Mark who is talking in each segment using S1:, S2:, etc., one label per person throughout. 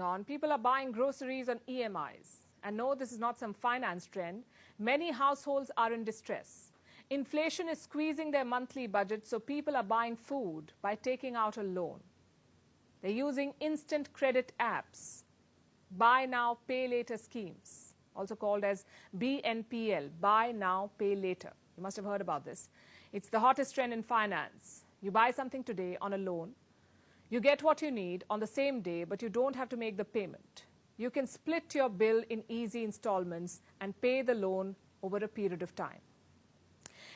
S1: On, people are buying groceries on EMIs. And no, this is not some finance trend. Many households are in distress. Inflation is squeezing their monthly budget, so people are buying food by taking out a loan. They're using instant credit apps, buy now, pay later schemes, also called as BNPL, buy now, pay later. You must have heard about this. It's the hottest trend in finance. You buy something today on a loan. You get what you need on the same day, but you don't have to make the payment. You can split your bill in easy installments and pay the loan over a period of time.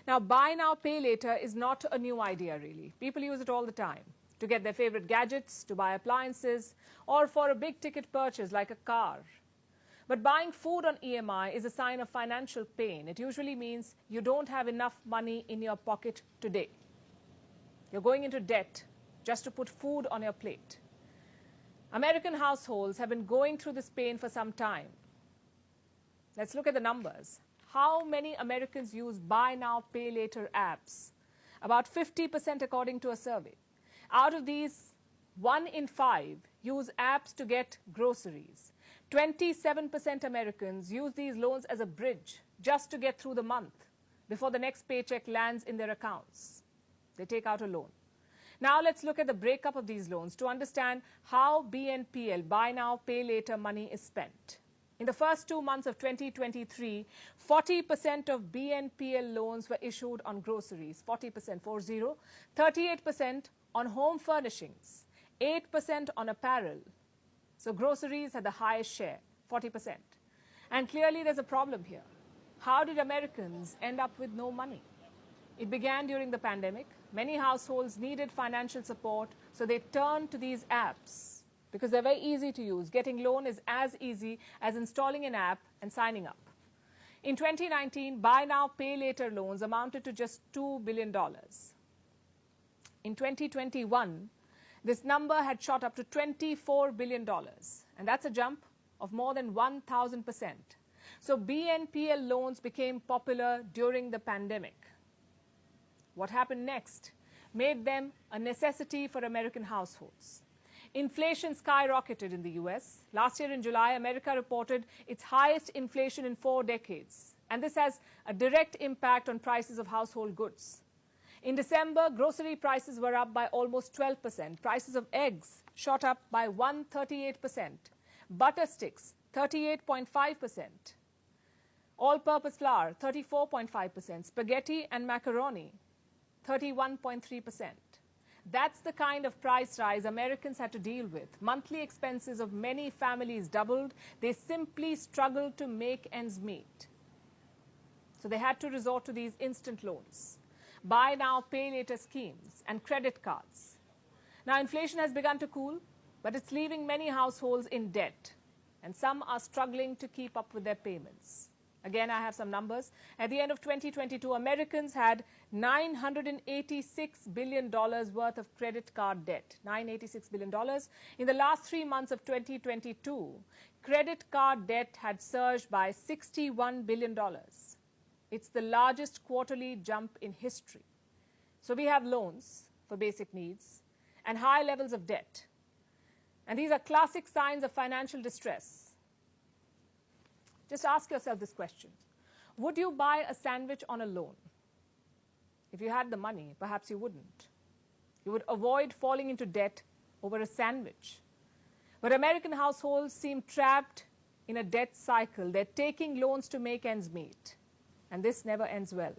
S1: Now, buy now, pay later is not a new idea, really. People use it all the time to get their favorite gadgets, to buy appliances, or for a big-ticket purchase like a car. But buying food on EMI is a sign of financial pain. It usually means you don't have enough money in your pocket today. You're going into debt just to put food on your plate. American households have been going through this pain for some time. Let's look at the numbers. How many Americans use buy now, pay later apps? About 50% according to a survey. Out of these, 1 in 5 use apps to get groceries. 27% Americans use these loans as a bridge just to get through the month before the next paycheck lands in their accounts. They take out a loan. Now let's look at the breakup of these loans to understand how BNPL, buy now, pay later money is spent. In the first 2 months of 2023, 40% of BNPL loans were issued on groceries, 40%, 38% on home furnishings, 8% on apparel. So groceries had the highest share, 40%. And clearly there's a problem here. How did Americans end up with no money? It began during the pandemic. Many households needed financial support, so they turned to these apps because they're very easy to use. Getting loan is as easy as installing an app and signing up. In 2019, buy now, pay later loans amounted to just $2 billion. In 2021, this number had shot up to $24 billion, and that's a jump of more than 1,000%. So BNPL loans became popular during the pandemic. What happened next made them a necessity for American households. Inflation skyrocketed in the US. Last year in July, America reported its highest inflation in 4 decades. And this has a direct impact on prices of household goods. In December, grocery prices were up by almost 12%. Prices of eggs shot up by 138%. Butter sticks, 38.5%. All-purpose flour, 34.5%. Spaghetti and macaroni, 31.3%. That's the kind of price rise Americans had to deal with. Monthly expenses of many families doubled. They simply struggled to make ends meet. So they had to resort to these instant loans, buy now, pay later schemes, and credit cards. Now, inflation has begun to cool, but it's leaving many households in debt, and some are struggling to keep up with their payments. Again, I have some numbers. At the end of 2022, Americans had $986 billion worth of credit card debt. $986 billion. In the last 3 months of 2022, credit card debt had surged by $61 billion. It's the largest quarterly jump in history. So we have loans for basic needs and high levels of debt. And these are classic signs of financial distress. Just ask yourself this question. Would you buy a sandwich on a loan? If you had the money, perhaps you wouldn't. You would avoid falling into debt over a sandwich. But American households seem trapped in a debt cycle. They're taking loans to make ends meet. And this never ends well.